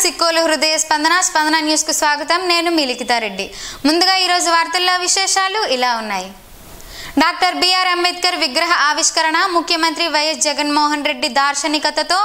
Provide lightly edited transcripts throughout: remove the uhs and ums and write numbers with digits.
సిక్కోలు హృదయ స్పందన న్యూస్ కు స్వాగతం. నేను మిలికితా రెడ్డి. ముందుగా ఈ రోజు వార్తల్లో విశేషాలు ఇలా ఉన్నాయి. డాక్టర్ బిఆర్ అంబేద్కర్ విగ్రహ ఆవిష్కరణ. ముఖ్యమంత్రి వైఎస్ జగన్మోహన్ రెడ్డి దార్శనికతతో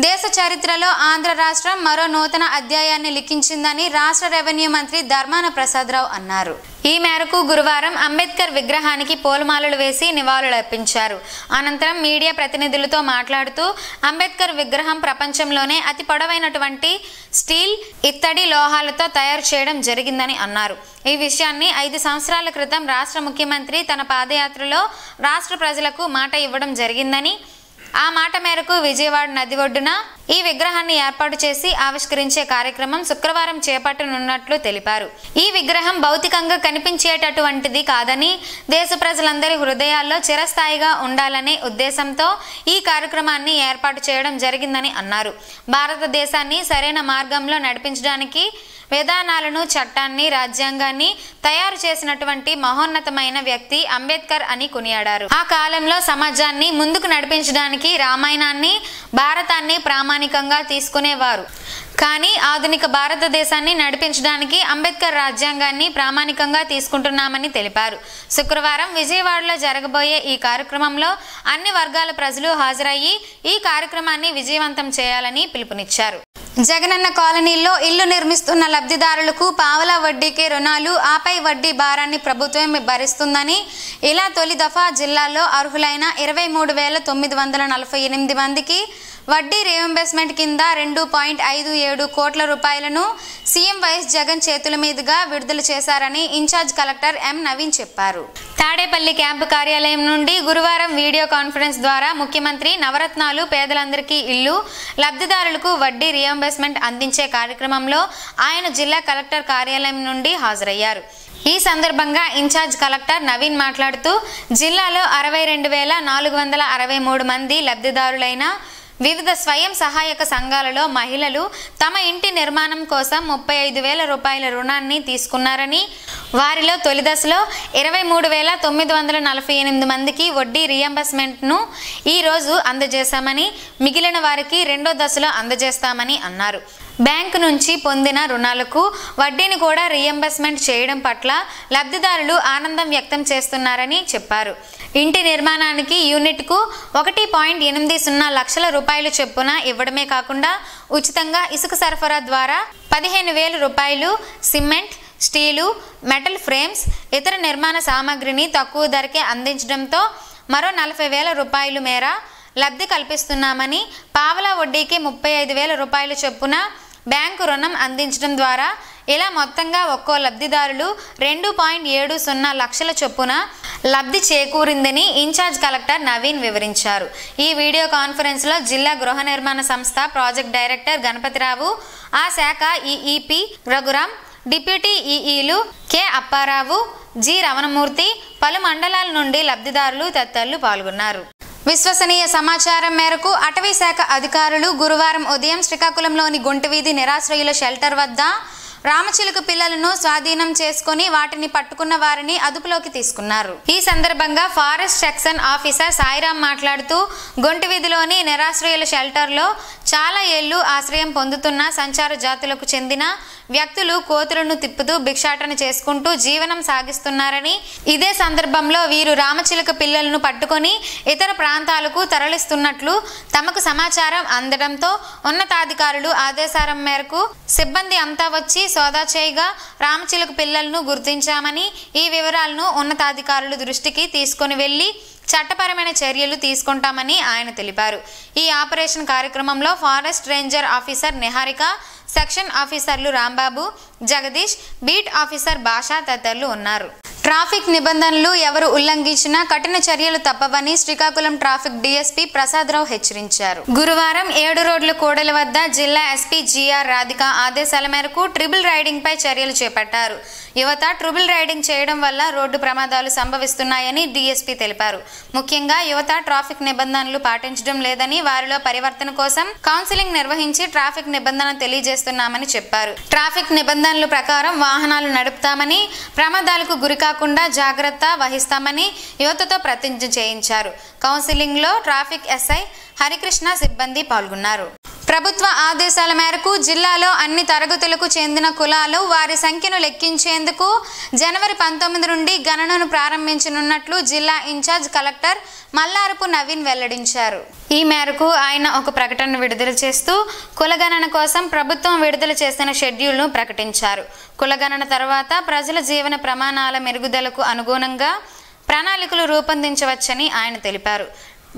దేశ చరిత్రలో ఆంధ్ర రాష్ట్రం మరో నూతన అధ్యాయాన్ని లిఖించిందని రాష్ట్ర రెవెన్యూ మంత్రి ధర్మాన ప్రసాదరావు అన్నారు. ఈ మేరకు గురువారం అంబేద్కర్ విగ్రహానికి పూలమాలలు వేసి నివాళులర్పించారు. అనంతరం మీడియా ప్రతినిధులతో మాట్లాడుతూ అంబేద్కర్ విగ్రహం ప్రపంచంలోనే అతి పొడవైనటువంటి స్టీల్, ఇత్తడి, లోహాలతో తయారు చేయడం జరిగిందని అన్నారు. ఈ విషయాన్ని 5 సంవత్సరాల క్రితం రాష్ట్ర ముఖ్యమంత్రి తన పాదయాత్రలో రాష్ట్ర ప్రజలకు మాట ఇవ్వడం జరిగిందని, ఆ మాట మేరకు విజయవాడ నది ఒడ్డున ఈ విగ్రహాన్ని ఏర్పాటు చేసి ఆవిష్కరించే కార్యక్రమం శుక్రవారం చేపట్టనున్నట్లు తెలిపారు. ఈ విగ్రహం భౌతికంగా కనిపించేటటువంటిది కాదని, దేశ ప్రజలందరి హృదయాల్లో చిరస్థాయిగా ఉండాలనే ఉద్దేశంతో ఈ కార్యక్రమాన్ని ఏర్పాటు చేయడం జరిగిందని అన్నారు. భారతదేశాన్ని సరైన మార్గంలో నడిపించడానికి విధానాలను, చట్టాన్ని, రాజ్యాంగాన్ని తయారు చేసినటువంటి మహోన్నతమైన వ్యక్తి అంబేద్కర్ అని కొనియాడారు. ఆ కాలంలో సమాజాన్ని ముందుకు నడిపించడానికి రామాయణాన్ని, భారతాన్ని ప్రామాణికంగా తీసుకునేవారు. కానీ ఆధునిక భారతదేశాన్ని నడిపించడానికి అంబేద్కర్ రాజ్యాంగాన్ని ప్రామాణికంగా తీసుకుంటున్నామని తెలిపారు. శుక్రవారం విజయవాడలో జరగబోయే ఈ కార్యక్రమంలో అన్ని వర్గాల ప్రజలు హాజరయ్యి ఈ కార్యక్రమాన్ని విజయవంతం చేయాలని పిలుపునిచ్చారు. జగనన్న కాలనీల్లో ఇల్లు నిర్మిస్తున్న లబ్ధిదారులకు పావలా వడ్డీకే రుణాలు, ఆపై వడ్డీ భారాన్ని ప్రభుత్వం భరిస్తుందని, ఇలా తొలి దఫా జిల్లాలో అర్హులైన 23,948 మందికి వడ్డీ రీయింబర్స్మెంట్ కింద 2.57 కోట్ల రూపాయలను సీఎం వైఎస్ జగన్ చేతుల మీదుగా విడుదల చేశారని ఇన్ఛార్జ్ కలెక్టర్ ఎం నవీన్ చెప్పారు. తాడేపల్లి క్యాంపు కార్యాలయం నుండి గురువారం వీడియో కాన్ఫరెన్స్ ద్వారా ముఖ్యమంత్రి నవరత్నాలు, పేదలందరికీ ఇల్లు, లబ్ధిదారులకు వడ్డీ రీయింబర్స్మెంట్ అందించే కార్యక్రమంలో ఆయన జిల్లా కలెక్టర్ కార్యాలయం నుండి హాజరయ్యారు. ఈ సందర్భంగా ఇన్ఛార్జ్ కలెక్టర్ నవీన్ మాట్లాడుతూ జిల్లాలో 62,463 మంది లబ్ధిదారులైన వివిధ స్వయం సహాయక సంఘాలలో మహిళలు తమ ఇంటి నిర్మాణం కోసం 35,000 రూపాయల రుణాన్ని తీసుకున్నారని, వారిలో తొలి దశలో 23,948 మందికి వడ్డీ రీయింబర్స్మెంట్ను ఈరోజు అందజేశామని, మిగిలిన వారికి రెండో దశలో అందజేస్తామని అన్నారు. బ్యాంకు నుంచి పొందిన రుణాలకు వడ్డీని కూడా రీయింబర్స్మెంట్ చేయడం పట్ల లబ్ధిదారులు ఆనందం వ్యక్తం చేస్తున్నారని చెప్పారు. ఇంటి నిర్మాణానికి యూనిట్కు 1.80 లక్షల రూపాయలు చొప్పున ఇవ్వడమే కాకుండా ఉచితంగా ఇసుక సరఫరా ద్వారా 15,000 రూపాయలు, సిమెంట్, స్టీలు, మెటల్ ఫ్రేమ్స్, ఇతర నిర్మాణ సామాగ్రిని తక్కువ ధరకే అందించడంతో మరో 40,000 రూపాయలు మేర లబ్ధి కల్పిస్తున్నామని, పావలా వడ్డీకి 35,000 రూపాయలు చొప్పున బ్యాంకు రుణం అందించడం ద్వారా ఇలా మొత్తంగా ఒక్కో లబ్ధిదారులు 2.70 లక్షల చొప్పున లబ్ధి చేకూరిందని ఇన్ఛార్జ్ కలెక్టర్ నవీన్ వివరించారు. ఈ వీడియో కాన్ఫరెన్స్లో జిల్లా గృహ నిర్మాణ సంస్థ ప్రాజెక్ట్ డైరెక్టర్ గణపతిరావు, ఆ శాఖ ఈఈపి రఘురాం, డిప్యూటీ ఈఈలు కె అప్పారావు, జి రమణమూర్తి, పలు మండలాల నుండి లబ్ధిదారులు తదితరులు పాల్గొన్నారు. విశ్వసనీయ సమాచారం మేరకు అటవీ శాఖ అధికారులు గురువారం ఉదయం శ్రీకాకుళంలోని గుంటవీధి నిరాశ్రయుల షెల్టర్ వద్ద రామచిలుక పిల్లలను స్వాధీనం చేసుకుని వాటిని పట్టుకున్న వారిని అదుపులోకి తీసుకున్నారు. ఈ సందర్భంగా ఫారెస్ట్ సెక్షన్ ఆఫీసర్ సాయిరాం మాట్లాడుతూ, గుంటవీధిలోని నిరాశ్రయుల షెల్టర్లో చాలా ఏళ్లు ఆశ్రయం పొందుతున్న సంచార జాతులకు చెందిన వ్యక్తులు కోతులను తిప్పుతూ భిక్షాటన చేసుకుంటూ జీవనం సాగిస్తున్నారని, ఇదే సందర్భంలో వీరు రామచిలుక పిల్లలను పట్టుకొని ఇతర ప్రాంతాలకు తరలిస్తున్నట్లు తమకు సమాచారం అందడంతో ఉన్నతాధికారులు ఆదేశాల మేరకు సిబ్బంది అంతా వచ్చి సోదా చేయగా రామచిలుక పిల్లలను గుర్తించామని, ఈ వివరాలను ఉన్నతాధికారుల దృష్టికి తీసుకుని వెళ్లి చట్టపరమైన చర్యలు తీసుకుంటామని ఆయన తెలిపారు. ఈ ఆపరేషన్ కార్యక్రమంలో forest ranger officer Niharika, section ఆఫీసర్లు రాంబాబు, జగదీష్, బీట్ ఆఫీసర్ భాషా తదితరులు ఉన్నారు. ట్రాఫిక్ నిబంధనలు ఎవరు ఉల్లంఘించినా కఠిన చర్యలు తప్పవని శ్రీకాకుళం ట్రాఫిక్ డీఎస్పీ ప్రసాదరావు హెచ్చరించారు. గురువారం 7 రోడ్ల కూడలి వద్ద జిల్లా ఎస్పీ జిఆర్ రాధిక ఆదేశాల మేరకు ట్రిపుల్ రైడింగ్ పై చర్యలు చేపట్టారు. యువత ట్రిపుల్ రైడింగ్ చేయడం వల్ల రోడ్డు ప్రమాదాలు సంభవిస్తున్నాయని డీఎస్పీ తెలిపారు. ముఖ్యంగా యువత ట్రాఫిక్ నిబంధనలు పాటించడం లేదని, వారిలో పరివర్తన కోసం కౌన్సిలింగ్ నిర్వహించి ట్రాఫిక్ నిబంధన తెలియజేస్తున్నామని చెప్పారు. ట్రాఫిక్ నిబంధనల ప్రకారం వాహనాలు నడుపుతామని, ప్రమాదాలకు గురి కాకుండా జాగ్రత్త వహిస్తామని యువతతో ప్రతిజ్ఞ చేయించారు. కౌన్సిలింగ్ లో ట్రాఫిక్ ఎస్ఐ హరికృష్ణ సిబ్బంది పాల్గొన్నారు. ప్రభుత్వ ఆదేశాల మేరకు జిల్లాలో అన్ని తరగతులకు చెందిన కులాలు వారి సంఖ్యను లెక్కించేందుకు జనవరి 19 నుండి గణనను ప్రారంభించనున్నట్లు జిల్లా ఇన్ఛార్జ్ కలెక్టర్ మల్లారపు నవీన్ వెల్లడించారు. ఈ మేరకు ఆయన ఒక ప్రకటన విడుదల చేస్తూ కులగణన కోసం ప్రభుత్వం విడుదల చేసిన షెడ్యూల్ను ప్రకటించారు. కులగణన తర్వాత ప్రజల జీవన ప్రమాణాల మెరుగుదలకు అనుగుణంగా ప్రణాళికలు రూపొందించవచ్చని ఆయన తెలిపారు.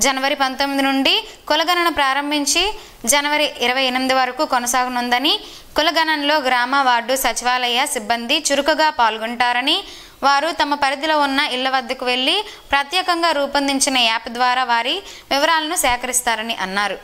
జనవరి 19 నుండి కులగణన ప్రారంభించి జనవరి 28 వరకు కొనసాగనుందని, కులగణనలో గ్రామ, వార్డు, సచివాలయ సిబ్బంది చురుకుగా పాల్గొంటారని, వారు తమ పరిధిలో ఉన్న ఇళ్ల వద్దకు వెళ్లి ప్రత్యేకంగా రూపొందించిన యాప్ ద్వారా వారి వివరాలను సేకరిస్తారని అన్నారు.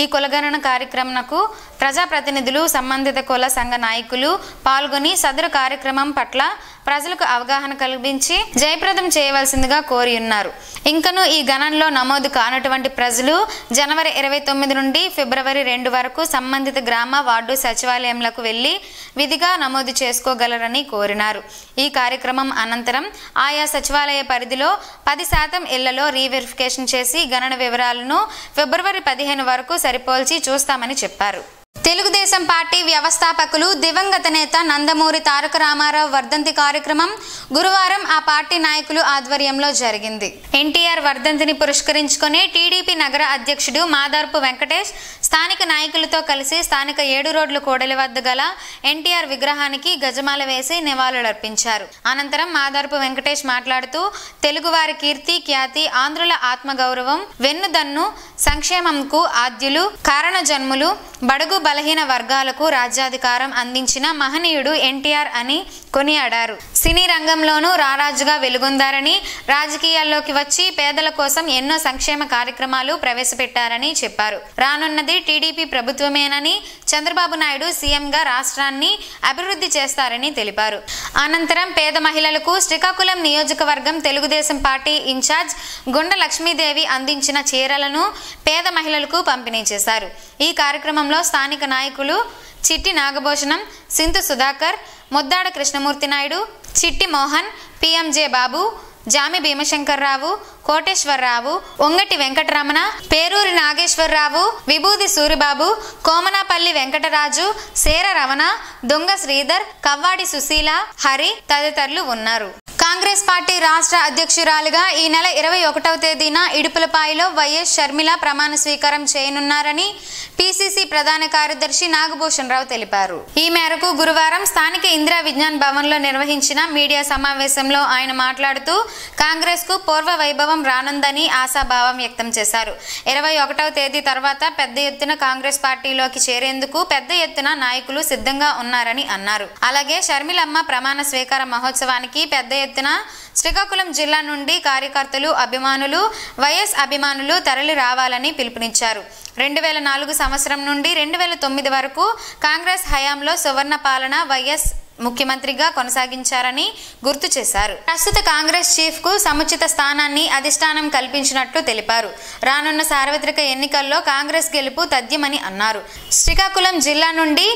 ఈ కులగణన కార్యక్రమంకు ప్రజాప్రతినిధులు, సంబంధిత కుల సంఘ నాయకులు పాల్గొని సదరు కార్యక్రమం పట్ల ప్రజలకు అవగాహన కల్పించి జయప్రదం చేయవలసిందిగా కోరి ఉన్నారు. ఇంకను ఈ గణనలో నమోదు కానటువంటి ప్రజలు జనవరి 29 నుండి ఫిబ్రవరి 2 వరకు సంబంధిత గ్రామ, వార్డు సచివాలయంలకు వెళ్లి విధిగా నమోదు చేసుకోగలరని కోరినారు. ఈ కార్యక్రమం అనంతరం ఆయా సచివాలయ పరిధిలో 10% ఇళ్లలో రీవెరిఫికేషన్ చేసి గణన వివరాలను ఫిబ్రవరి 15 వరకు సరిపోల్చి చూస్తామని చెప్పారు. తెలుగుదేశం పార్టీ వ్యవస్థాపకులు దివంగత నేత నందమూరి తారక రామారావు వర్ధంతి కార్యక్రమం గురువారం ఆ పార్టీ నాయకులు ఆధ్వర్యంలో జరిగింది. ఎన్టీఆర్ వర్ధంతిని పురస్కరించుకుని టీడీపీ నగర అధ్యక్షుడు మాదార్పు వెంకటేష్ స్థానిక నాయకులతో కలిసి స్థానిక 7 రోడ్ల కూడలి వద్ద గల ఎన్టీఆర్ విగ్రహానికి గజమాల వేసి నివాళులర్పించారు. అనంతరం మాదార్పు వెంకటేష్ మాట్లాడుతూ తెలుగువారి కీర్తి, ఖ్యాతి, ఆంధ్రుల ఆత్మగౌరవం, వెన్నుదన్ను, సంక్షేమంకు ఆద్యులు, కారణ జన్ములు, బడుగు బలహీన వర్గాలకు రాజ్యాధికారం అందించిన మహనీయుడు ఎన్టీఆర్ అని కొనియాడారు. సినీ రంగంలోనూ రారాజుగా వెలుగొందారని, రాజకీయాల్లోకి వచ్చి పేదల కోసం ఎన్నో సంక్షేమ కార్యక్రమాలు ప్రవేశపెట్టారని చెప్పారు. రానున్నది టీడీపీ ప్రభుత్వమేనని, చంద్రబాబు నాయుడు సీఎంగా రాష్ట్రాన్ని అభివృద్ధి చేస్తారని తెలిపారు. అనంతరం పేద మహిళలకు శ్రీకాకుళం నియోజకవర్గం తెలుగుదేశం పార్టీ ఇన్ఛార్జ్ గుండ లక్ష్మీదేవి అందించిన చీరలను పేద మహిళలకు పంపిణీ చేశారు. ఈ కార్యక్రమంలో స్థానిక నాయకులు చిట్టి నాగభూషణం, సింతు సుధాకర్, ముద్దాడ కృష్ణమూర్తి నాయుడు, చిట్టి మోహన్, పిఎంజే బాబు, జామి భీమశంకర్రావు, కోటేశ్వరరావు, ఒంగటి వెంకటరమణ, పేరూరి నాగేశ్వరరావు, విభూది సూరిబాబు, కోమనాపల్లి వెంకటరాజు, సేర రమణ, దొంగ శ్రీధర్, కవ్వాడి సుశీల, హరి తదితరులు ఉన్నారు. కాంగ్రెస్ పార్టీ రాష్ట్ర అధ్యక్షురాలిగా ఈ నెల 21వ తేదీన ఇడుపులపాయలో వైఎస్ షర్మిల ప్రమాణ స్వీకారం చేయనున్నారని పిసిసి ప్రధాన కార్యదర్శి నాగభూషణ్ రావు తెలిపారు. ఈ మేరకు గురువారం స్థానిక ఇందిరా విజ్ఞాన్ భవన్లో నిర్వహించిన మీడియా సమావేశంలో ఆయన మాట్లాడుతూ కాంగ్రెస్ కు పూర్వ వైభవం రానుందని ఆశాభావం వ్యక్తం చేశారు. 21వ తేదీ తర్వాత పెద్ద ఎత్తున కాంగ్రెస్ పార్టీలోకి చేరేందుకు పెద్ద ఎత్తున నాయకులు సిద్ధంగా ఉన్నారని అన్నారు. అలాగే షర్మిలమ్మ ప్రమాణ స్వీకార మహోత్సవానికి పెద్ద ఎత్తున శ్రీకాకుళం జిల్లా నుండి కార్యకర్తలు, అభిమానులు, వైఎస్ అభిమానులు తరలి రావాలని పిలుపునిచ్చారు. 2004 సంవత్సరం నుండి 2009 వరకు కాంగ్రెస్ హయాంలో సువర్ణ పాలన వైఎస్ ముఖ్యమంత్రిగా కొనసాగించారని గుర్తు చేశారు. ప్రస్తుత కాంగ్రెస్ చీఫ్ కు సముచిత స్థానాన్ని అధిష్టానం కల్పించినట్లు తెలిపారు. రానున్న సార్వత్రిక ఎన్నికల్లో కాంగ్రెస్ గెలుపు తథ్యమని అన్నారు. శ్రీకాకుళం జిల్లా నుండి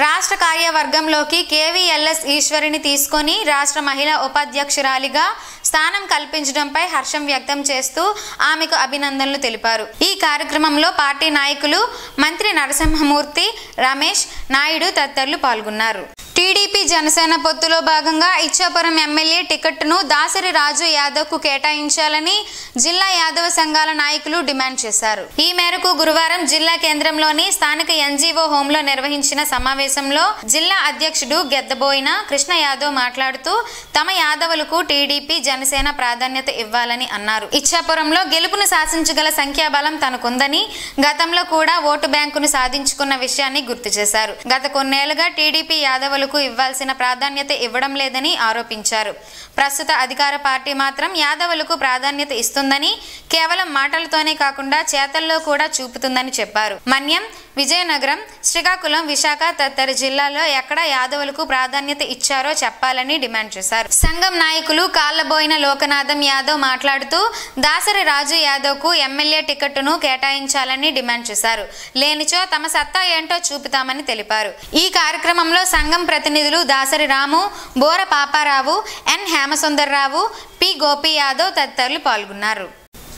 రాష్ట్ర కార్యవర్గంలోకి కేవీఎల్ఎస్ ఈశ్వరిని తీసుకొని రాష్ట్ర మహిళా ఉపాధ్యక్షురాలిగా స్థానం కల్పించడంపై హర్షం వ్యక్తం చేస్తూ ఆమెకు అభినందనలు తెలిపారు. ఈ కార్యక్రమంలో పార్టీ నాయకులు మంత్రి నరసింహమూర్తి, రమేష్ నాయుడు తదితరులు పాల్గొన్నారు. టీడీపీ జనసేన పొత్తులో భాగంగా ఇచ్చాపురం ఎమ్మెల్యే టికెట్ను దాసరి రాజు యాదవ్కు కేటాయించాలని జిల్లా యాదవ సంఘాల నాయకులు డిమాండ్ చేశారు. ఈ మేరకు గురువారం జిల్లా కేంద్రంలోని స్థానిక ఎన్జీఓ హోంలో నిర్వహించిన సమావేశంలో జిల్లా అధ్యక్షుడు గెద్దబోయిన కృష్ణ యాదవ్ మాట్లాడుతూ తమ యాదవులకు టీడీపీ, జనసేన ప్రాధాన్యత ఇవ్వాలని అన్నారు. ఇచ్చాపురంలో గెలుపును శాసించగల సంఖ్యాబలం తనకుందని, గతంలో కూడా ఓటు బ్యాంకును సాధించుకున్న విషయాన్ని గుర్తు చేశారు. గత కొన్నేళ్లుగా టీడీపీ యాదవులకు ఇవ్వాల్సిన ప్రాధాన్యత ఇవ్వడం లేదని ఆరోపించారు. ప్రస్తుత అధికార పార్టీ మాత్రం యాదవులకు ప్రాధాన్యత ఇస్తుందని, కేవలం మాటలతోనే కాకుండా చేతల్లో కూడా చూపుతుందని చెప్పారు. మన్యం, విజయనగరం, శ్రీకాకుళం, విశాఖ తదితర జిల్లాల్లో ఎక్కడ యాదవులకు ప్రాధాన్యత ఇచ్చారో చెప్పాలని డిమాండ్ చేశారు. సంఘం నాయకులు కాళ్లబోయిన లోకనాథం యాదవ్ మాట్లాడుతూ దాసరి రాజు యాదవ్ కు ఎమ్మెల్యే టికెట్ను కేటాయించాలని డిమాండ్ చేశారు. లేనిచో తమ సత్తా ఏంటో చూపుతామని తెలిపారు. ఈ కార్యక్రమంలో సంఘం ప్రతినిధులు దాసరి రాము, బోర పాపారావు, ఎన్ హేమసుందర్రావు, పి గోపి యాదవ్ తదితరులు పాల్గొన్నారు.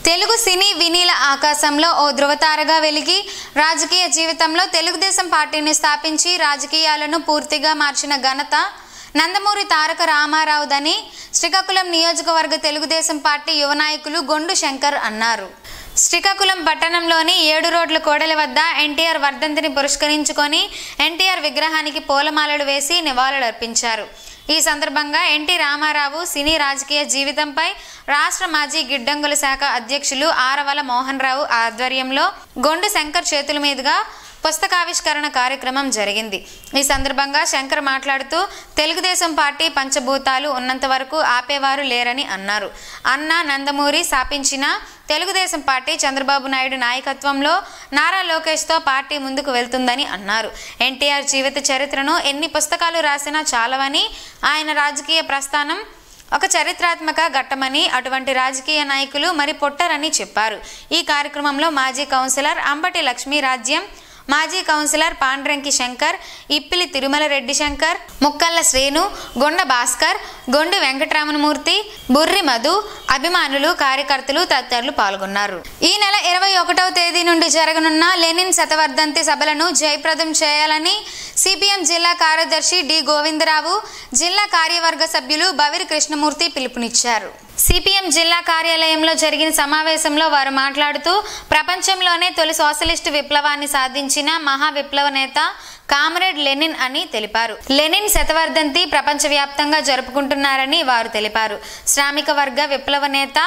తెలుగు సినీ వినీల ఆకాశంలో ఓ ధృవతారగా వెలిగి రాజకీయ జీవితంలో తెలుగుదేశం పార్టీని స్థాపించి రాజకీయాలను పూర్తిగా మార్చిన ఘనత నందమూరి తారక రామారావుదని శ్రీకాకుళం నియోజకవర్గ తెలుగుదేశం పార్టీ యువ నాయకులు గొండు శంకర్ అన్నారు. శ్రీకాకుళం పట్టణంలోని 7 రోడ్ల కోడలి వద్ద ఎన్టీఆర్ వర్ధంతిని పురస్కరించుకొని ఎన్టీఆర్ విగ్రహానికి పూలమాలలు వేసి నివాళులర్పించారు. ఈ సందర్భంగా ఎన్టీ రామారావు సినీ రాజకీయ జీవితంపై రాష్ట్ర మాజీ గిడ్డంగుల శాఖ అధ్యక్షులు ఆరవల మోహన్ రావు ఆధ్వర్యంలో గొండు శంకర్ చేతుల మీదుగా పుస్తకావిష్కరణ కార్యక్రమం జరిగింది. ఈ సందర్భంగా శంకర్ మాట్లాడుతూ తెలుగుదేశం పార్టీ పంచభూతాలు ఉన్నంత వరకు ఆపేవారు లేరని అన్నారు. అన్న నందమూరి స్థాపించిన తెలుగుదేశం పార్టీ చంద్రబాబు నాయుడు నాయకత్వంలో నారా లోకేష్తో పార్టీ ముందుకు వెళ్తుందని అన్నారు. ఎన్టీఆర్ జీవిత చరిత్రను ఎన్ని పుస్తకాలు రాసినా చాలవని, ఆయన రాజకీయ ప్రస్థానం ఒక చరిత్రాత్మక ఘట్టమని, అటువంటి రాజకీయ నాయకులు మరి పొట్టరని చెప్పారు. ఈ కార్యక్రమంలో మాజీ కౌన్సిలర్ అంబటి లక్ష్మీరాజ్యం, మాజీ కౌన్సిలర్ పాండ్రంకి శంకర్, ఇప్పిలి తిరుమల రెడ్డి శంకర్, ముక్కల్ల శ్రేణు, గొండ భాస్కర్, గొండు వెంకటరామమూర్తి, బుర్రి మధు, అభిమానులు, కార్యకర్తలు తదితరులు పాల్గొన్నారు. ఈ నెల 21వ తేదీ నుండి జరగనున్న లెనిన్ శతవర్ధంతి సభలను జయప్రదం చేయాలని సిపిఎం జిల్లా కార్యదర్శి డి గోవిందరావు, జిల్లా కార్యవర్గ సభ్యులు బవిరి కృష్ణమూర్తి పిలుపునిచ్చారు. సిపిఎం జిల్లా కార్యాలయంలో జరిగిన సమావేశంలో వారు మాట్లాడుతూ ప్రపంచంలోనే తొలి సోషలిస్టు విప్లవాన్ని సాధించిన మహా విప్లవ నేత కామ్రేడ్ లెనిన్ అని తెలిపారు. లెనిన్ శతవర్ధంతి ప్రపంచవ్యాప్తంగా జరుపుకుంటున్నారని వారు తెలిపారు. శ్రామిక వర్గ విప్లవ నేత,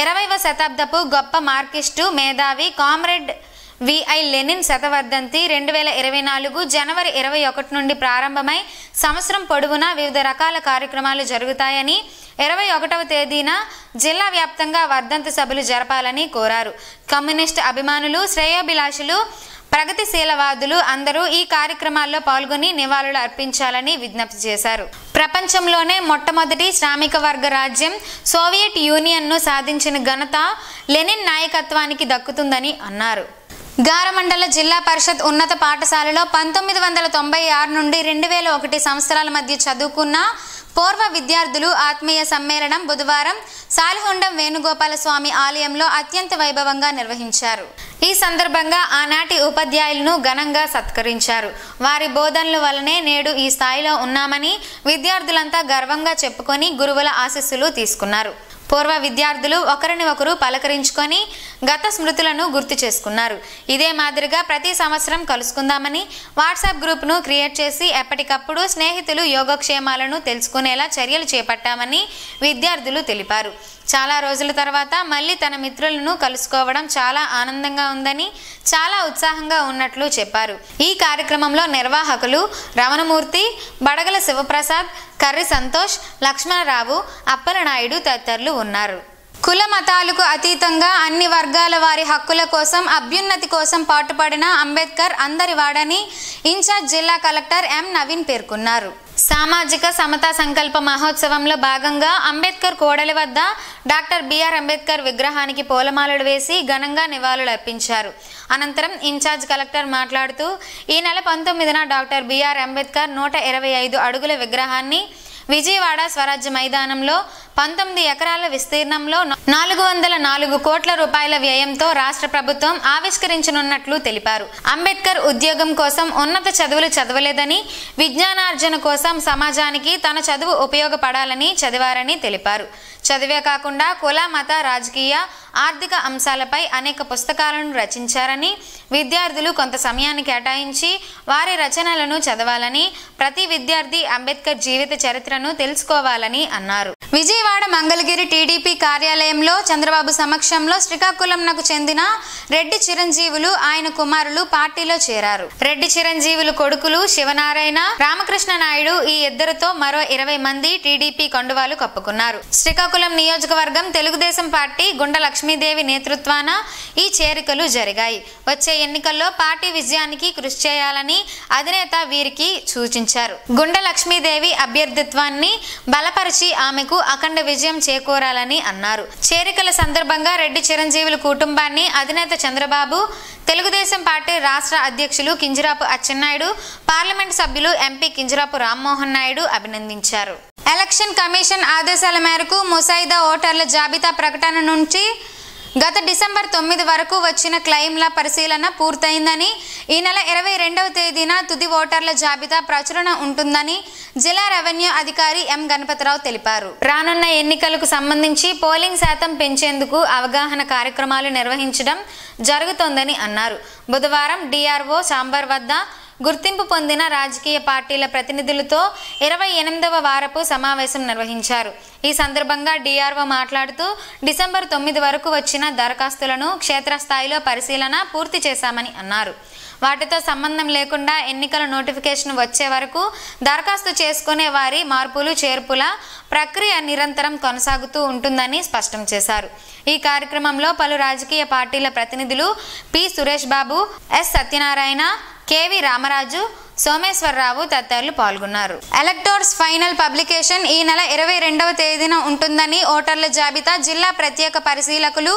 20వ శతాబ్దపు గొప్ప మార్కిస్టు మేధావి కామ్రేడ్ విఐ లెనిన్ శతవర్ధంతి 2024 జనవరి 21 నుండి ప్రారంభమై సంవత్సరం పొడవునా వివిధ రకాల కార్యక్రమాలు జరుగుతాయని, 21వ తేదీన జిల్లా వ్యాప్తంగా వర్ధంతి సభలు జరపాలని కోరారు. కమ్యూనిస్టు అభిమానులు, శ్రేయోభిలాషులు, ప్రగతిశీలవాదులు అందరూ ఈ కార్యక్రమాల్లో పాల్గొని నివాళులు అర్పించాలని విజ్ఞప్తి చేశారు. ప్రపంచంలోనే మొట్టమొదటి శ్రామిక వర్గ రాజ్యం సోవియట్ యూనియన్ను సాధించిన ఘనత లెనిన్ నాయకత్వానికి దక్కుతుందని అన్నారు. గారమండల జిల్లా పరిషత్ ఉన్నత పాఠశాలలో 1996 నుండి 2001 సంవత్సరాల మధ్య చదువుకున్న పూర్వ విద్యార్థులు ఆత్మీయ సమ్మేళనం బుధవారం సాలిహొండం వేణుగోపాల స్వామి ఆలయంలో అత్యంత వైభవంగా నిర్వహించారు. ఈ సందర్భంగా ఆనాటి ఉపాధ్యాయులను ఘనంగా సత్కరించారు. వారి బోధనల వల్లనే నేడు ఈ స్థాయిలో ఉన్నామని విద్యార్థులంతా గర్వంగా చెప్పుకొని గురువుల ఆశీస్సులు తీసుకున్నారు. పూర్వ విద్యార్థులు ఒకరిని ఒకరు పలకరించుకొని గత స్మృతులను గుర్తు చేసుకున్నారు. ఇదే మాదిరిగా ప్రతి సంవత్సరం కలుసుకుందామని వాట్సాప్ గ్రూప్ను క్రియేట్ చేసి ఎప్పటికప్పుడు స్నేహితులు యోగక్షేమాలను తెలుసుకునేలా చర్యలు చేపట్టామని విద్యార్థులు తెలిపారు. చాలా రోజుల తర్వాత మళ్ళీ తన మిత్రులను కలుసుకోవడం చాలా ఆనందంగా ఉందని, చాలా ఉత్సాహంగా ఉన్నట్లు చెప్పారు. ఈ కార్యక్రమంలో నిర్వాహకులు రమణమూర్తి, బడగల శివప్రసాద్, కర్రి సంతోష్, లక్ష్మణరావు, అప్పలనాయుడు తదితరులు ఉన్నారు. కుల మతాలకు అతీతంగా అన్ని వర్గాల వారి హక్కుల కోసం, అభ్యున్నతి కోసం పాటుపడిన అంబేద్కర్ అందరివాడని ఇన్ఛార్జ్ జిల్లా కలెక్టర్ ఎం నవీన్ పేర్కొన్నారు. సామాజిక సమతా సంకల్ప మహోత్సవంలో భాగంగా అంబేద్కర్ కోడలి వద్ద డాక్టర్ బిఆర్ అంబేద్కర్ విగ్రహానికి పూలమాలలు వేసి ఘనంగా నివాళులర్పించారు. అనంతరం ఇన్ఛార్జ్ కలెక్టర్ మాట్లాడుతూ ఈ నెల 19న డాక్టర్ బిఆర్ అంబేద్కర్ 125 అడుగుల విగ్రహాన్ని విజయవాడ స్వరాజ్య మైదానంలో 19 ఎకరాల విస్తీర్ణంలో 404 కోట్ల రూపాయల వ్యయంతో రాష్ట్ర ప్రభుత్వం ఆవిష్కరించనున్నట్లు తెలిపారు. అంబేద్కర్ ఉద్యోగం కోసం ఉన్నత చదువులు చదవలేదని, విజ్ఞానార్జన కోసం సమాజానికి తన చదువు ఉపయోగపడాలని చదివారని తెలిపారు. చదివే కాకుండా కుల, మత, రాజకీయ, ఆర్థిక అంశాలపై అనేక పుస్తకాలను రచించారని, విద్యార్థులు కొంత సమయాన్ని కేటాయించి వారి రచనలను చదవాలని, ప్రతి విద్యార్థి అంబేద్కర్ జీవిత చరిత్రను తెలుసుకోవాలని అన్నారు. విజయవాడ మంగళగిరి టీడీపీ కార్యాలయంలో చంద్రబాబు సమక్షంలో శ్రీకాకుళంకు చెందిన రెడ్డి చిరంజీవులు, ఆయన కుమారులు పార్టీలో చేరారు. రెడ్డి చిరంజీవులు కొడుకులు శివనారాయణ, రామకృష్ణ నాయుడు ఈ ఇద్దరితో మరో 20 మంది టీడీపీ కండువాలు కప్పుకున్నారు. శ్రీకాకుళం నియోజకవర్గం తెలుగుదేశం పార్టీ గుండ లక్ష్మీదేవి నేతృత్వాన ఈ చేరికలు జరిగాయి. వచ్చే ఎన్నికల్లో పార్టీ విజయానికి కృషి చేయాలని అధినేత వీరికి సూచించారు. గుండ లక్ష్మీదేవి అభ్యర్థిత్వాన్ని బలపరిచి ఆమెకు అఖండ విజయం చేకూరాలని అన్నారు. చేరికల సందర్భంగా రెడ్డి చిరంజీవుల కుటుంబాన్ని అధినేత చంద్రబాబు, తెలుగుదేశం పార్టీ రాష్ట్ర అధ్యక్షులు కింజరాపు అచ్చెన్నాయుడు, పార్లమెంట్ సభ్యులు ఎంపీ కింజరాపు రామ్మోహన్ నాయుడు అభినందించారు. ఎలక్షన్ కమిషన్ ఆదేశాల మేరకు ముసాయిదా ఓటర్ల జాబితా ప్రకటన నుంచి గత డిసెంబర్ 9 వరకు వచ్చిన క్లెయిమ్ల పరిశీలన పూర్తయిందని, ఈ నెల 22వ తేదీన తుది ఓటర్ల జాబితా ప్రచురణ ఉంటుందని జిల్లా రెవెన్యూ అధికారి ఎం గణపతిరావు తెలిపారు. రానున్న ఎన్నికలకు సంబంధించి పోలింగ్ శాతం పెంచేందుకు అవగాహన కార్యక్రమాలు నిర్వహించడం జరుగుతోందని అన్నారు. బుధవారం డిఆర్ఓ ఛాంబర్ వద్ద గుర్తింపు పొందిన రాజకీయ పార్టీల ప్రతినిధులతో 28వ వారపు సమావేశం నిర్వహించారు. ఈ సందర్భంగా డిఆర్ఓ మాట్లాడుతూ డిసెంబర్ 9 వరకు వచ్చిన దరఖాస్తులను క్షేత్రస్థాయిలో పరిశీలన పూర్తి చేశామని అన్నారు. వాటితో సంబంధం లేకుండా ఎన్నికల నోటిఫికేషన్ వచ్చే వరకు దరఖాస్తు చేసుకునే వారి మార్పులు చేర్పుల ప్రక్రియ నిరంతరం కొనసాగుతూ ఉంటుందని స్పష్టం చేశారు. ఈ కార్యక్రమంలో పలు రాజకీయ పార్టీల ప్రతినిధులు P Suresh Babu, yes Satyanarayana, KV Ramaraju, Someswara Rao తదితరులు పాల్గొన్నారు. ఎలక్టోర్స్ ఫైనల్ పబ్లికేషన్ ఈ నెల 22వ తేదీన ఉంటుందని ఓటర్ల జాబితా జిల్లా ప్రత్యేక పరిశీలకులు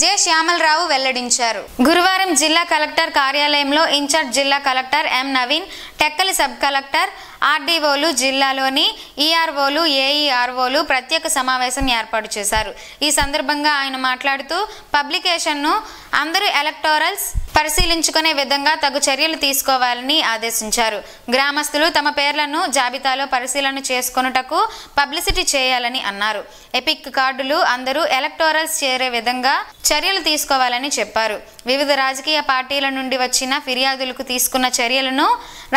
జె శ్యామలరావు వెల్లడించారు. గురువారం జిల్లా కలెక్టర్ కార్యాలయంలో ఇన్ఛార్జ్ జిల్లా collector M Naveen, Tekkali sub collector, ఆర్డీఓలు, జిల్లాలోని ఈఆర్ఓలు, ఏఈఆర్ఓలు ప్రత్యేక సమావేశం ఏర్పాటు చేశారు. ఈ సందర్భంగా ఆయన మాట్లాడుతూ పబ్లికేషన్ను అందరూ ఎలక్టోరల్స్ పరిశీలించుకునే విధంగా తగు చర్యలు తీసుకోవాలని ఆదేశించారు. గ్రామస్తులు తమ పేర్లను జాబితాలో పరిశీలన చేసుకొనుటకు పబ్లిసిటీ చేయాలని అన్నారు. ఎపిక్ కార్డులు అందరూ ఎలక్టోరల్స్ చేరే విధంగా చర్యలు తీసుకోవాలని చెప్పారు. వివిధ రాజకీయ పార్టీల నుండి వచ్చిన ఫిర్యాదులకు తీసుకున్న చర్యలను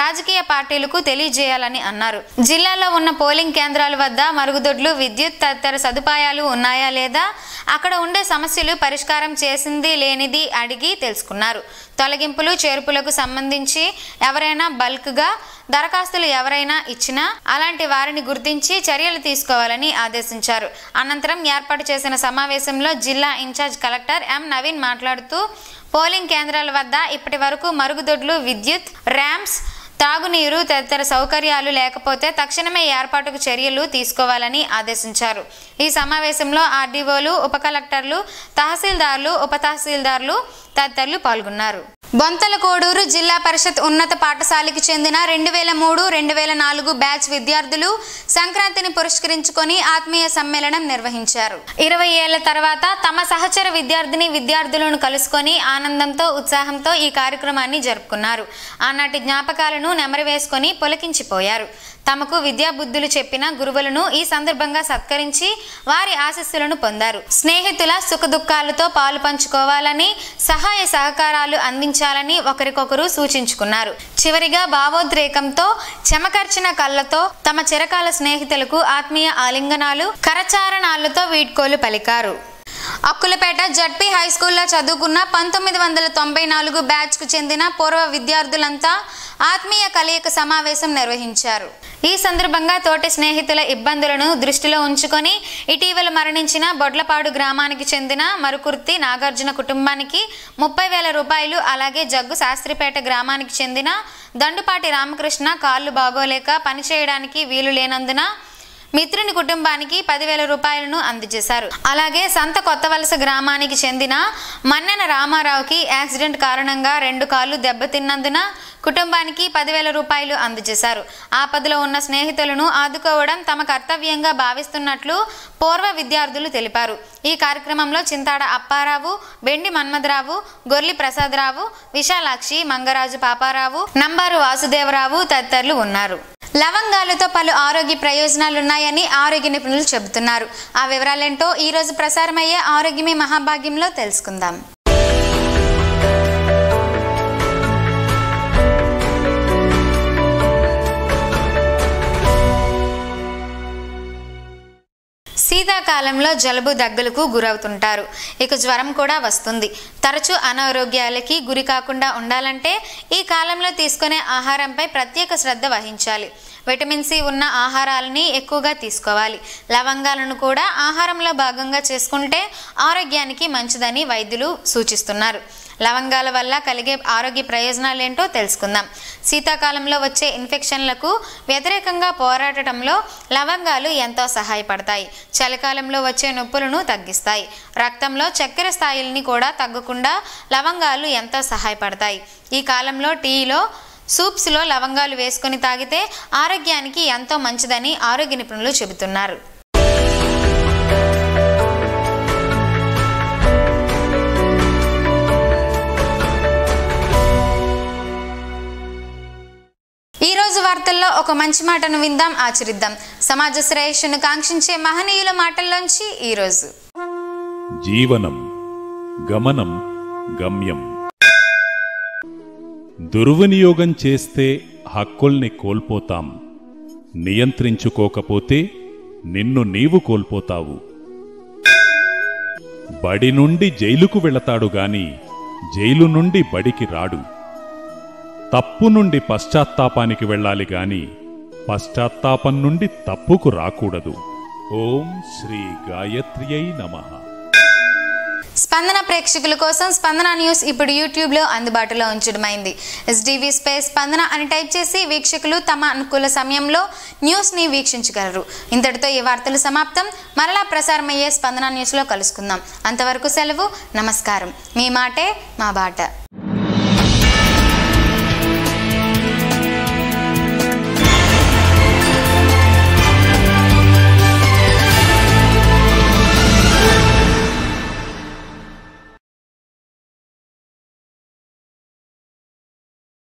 రాజకీయ పార్టీలకు తెలియజేయాలని అన్నారు. జిల్లాలో ఉన్న పోలింగ్ కేంద్రాల వద్ద మరుగుదొడ్లు, విద్యుత్ తదితర సదుపాయాలు ఉన్నాయా లేదా, అక్కడ ఉండే సమస్యలు పరిష్కారం చేసింది లేనిది అడిగి తెలుసుకున్నారు. తొలగింపులు, చేర్పులకు సంబంధించి ఎవరైనా బల్క్గా దరఖాస్తులు ఎవరైనా ఇచ్చినా అలాంటి వారిని గుర్తించి చర్యలు తీసుకోవాలని ఆదేశించారు. అనంతరం ఏర్పాటు చేసిన సమావేశంలో జిల్లా ఇన్ఛార్జ్ కలెక్టర్ ఎం నవీన్ మాట్లాడుతూ పోలింగ్ కేంద్రాల వద్ద ఇప్పటి వరకు మరుగుదొడ్లు, విద్యుత్, ర్యాంప్స్, తాగునీరు తదితర సౌకర్యాలు లేకపోతే తక్షణమే ఏర్పాటుకు చర్యలు తీసుకోవాలని ఆదేశించారు. ఈ సమావేశంలో ఆర్డీఓలు, ఉప కలెక్టర్లు, తహసీల్దార్లు, ఉప తహసీల్దార్లు తదితరులు పాల్గొన్నారు. బొంతలకోడూరు జిల్లా పరిషత్ ఉన్నత పాఠశాలకు చెందిన 2003-2004 బ్యాచ్ విద్యార్థులు సంక్రాంతిని పురస్కరించుకొని ఆత్మీయ సమ్మేళనం నిర్వహించారు. 20 ఏళ్ల తర్వాత తమ సహచర విద్యార్థులను కలుసుకొని ఆనందంతో, ఉత్సాహంతో ఈ కార్యక్రమాన్ని జరుపుకున్నారు. ఆనాటి జ్ఞాపకాలను నెమరువేసుకొని పులకించిపోయారు. తమకు విద్యాబుద్ధులు చెప్పిన గురువులను ఈ సందర్భంగా సత్కరించి వారి ఆశీస్సులను పొందారు. స్నేహితుల సుఖదుఖాలతో పాలు పంచుకోవాలని, సహాయ సహకారాలు అందించాలని ఒకరికొకరు సూచించుకున్నారు. చివరిగా భావోద్రేకంతో, చెమకర్చిన కళ్ళతో తమ చిరకాల స్నేహితులకు ఆత్మీయ ఆలింగనాలు, కరచారణాలతో వీడ్కోలు పలికారు. అక్కులపేట జడ్పీ హైస్కూల్లో చదువుకున్న 1994 బ్యాచ్కు చెందిన పూర్వ విద్యార్థులంతా ఆత్మీయ కలయిక సమావేశం నిర్వహించారు. ఈ సందర్భంగా తోటి స్నేహితుల ఇబ్బందులను దృష్టిలో ఉంచుకొని ఇటీవల మరణించిన బొడ్లపాడు గ్రామానికి చెందిన మరుకుర్తి నాగార్జున కుటుంబానికి 30,000 రూపాయలు, అలాగే జగ్గు శాస్త్రిపేట గ్రామానికి చెందిన దండుపాటి రామకృష్ణ కాళ్ళు బాగోలేక పనిచేయడానికి వీలు లేనందున మిత్రుని కుటుంబానికి 10,000 రూపాయలను అందజేశారు. అలాగే సంత కొత్తవలస గ్రామానికి చెందిన మన్నెన రామారావుకి యాక్సిడెంట్ కారణంగా 2 కాళ్ళు దెబ్బతిన్నందున కుటుంబానికి 10,000 రూపాయలు అందజేశారు. ఆపదలో ఉన్న స్నేహితులను ఆదుకోవడం తమ కర్తవ్యంగా భావిస్తున్నట్లు పూర్వ విద్యార్థులు తెలిపారు. ఈ కార్యక్రమంలో చింతాడ అప్పారావు, బెండి మన్మథరావు, గొర్లి ప్రసాదరావు, విశాలాక్షి, మంగరాజు పాపారావు, నంబారు వాసుదేవరావు తదితరులు ఉన్నారు. లవంగాలతో పలు ఆరోగ్య ప్రయోజనాలున్నాయని ఆరోగ్య నిపుణులు చెబుతున్నారు. ఆ వివరాలేంటో ఈ రోజు ప్రసారమయ్యే ఆరోగ్యమే మహాభాగ్యంలో తెలుసుకుందాం. శీతాకాలంలో జలుబు, దగ్గులకు గురవుతుంటారు. ఇక జ్వరం కూడా వస్తుంది. తరచూ అనారోగ్యాలకి గురి కాకుండా ఉండాలంటే ఈ కాలంలో తీసుకునే ఆహారంపై ప్రత్యేక శ్రద్ధ వహించాలి. విటమిన్ సి ఉన్న ఆహారాలని ఎక్కువగా తీసుకోవాలి. లవంగాలను కూడా ఆహారంలో భాగంగా చేసుకుంటే ఆరోగ్యానికి మంచిదని వైద్యులు సూచిస్తున్నారు. లవంగాల వల్ల కలిగే ఆరోగ్య ప్రయోజనాలు ఏంటో తెలుసుకుందాం. శీతాకాలంలో వచ్చే ఇన్ఫెక్షన్లకు వ్యతిరేకంగా పోరాడటంలో లవంగాలు ఎంతో సహాయపడతాయి. చలికాలంలో వచ్చే నొప్పులను తగ్గిస్తాయి. రక్తంలో చక్కెర స్థాయిల్ని కూడా తగ్గకుండా లవంగాలు ఎంతో సహాయపడతాయి. ఈ కాలంలో టీలో, సూప్స్లో లవంగాలు వేసుకొని తాగితే ఆరోగ్యానికి ఎంతో మంచిదని ఆరోగ్య నిపుణులు చెబుతున్నారు. జీవితంలో ఒక మంచి మాటను విందాం, ఆచరిద్దాం. సమాజ శ్రేయస్సును కాంక్షించే మహనీయుల మాటల్లోంచి ఈరోజు. జీవనం గమనం గమ్యం. దుర్వినియోగం చేస్తే హక్కుల్ని కోల్పోతాం. నియంత్రించుకోకపోతే నిన్ను నీవు కోల్పోతావు. బడి నుండి జైలుకు వెళతాడు గాని జైలు నుండి బడికి రాడు. తప్పు నుండి పశ్చాత్తాపానికి వెళ్ళాలి గాని పశ్చాత్తాపం నుండి తప్పుకు రాకూడదు. ఓం శ్రీ గాయత్ర్యై నమః. స్పందన ప్రేక్షకుల కోసం స్పందన న్యూస్ ఇప్పుడు యూట్యూబ్లో అందుబాటులో ఉంచడమైంది. SDV స్పేస్ స్పందన అని టైప్ చేసి వీక్షకులు తమ అనుకూల సమయంలో న్యూస్ని వీక్షించగలరు. ఇంతటితో ఈ వార్తలు సమాప్తం. మరలా ప్రసారమయ్యే స్పందన న్యూస్లో కలుసుకుందాం. అంతవరకు సెలవు. నమస్కారం. మీ మాటే మా బాట.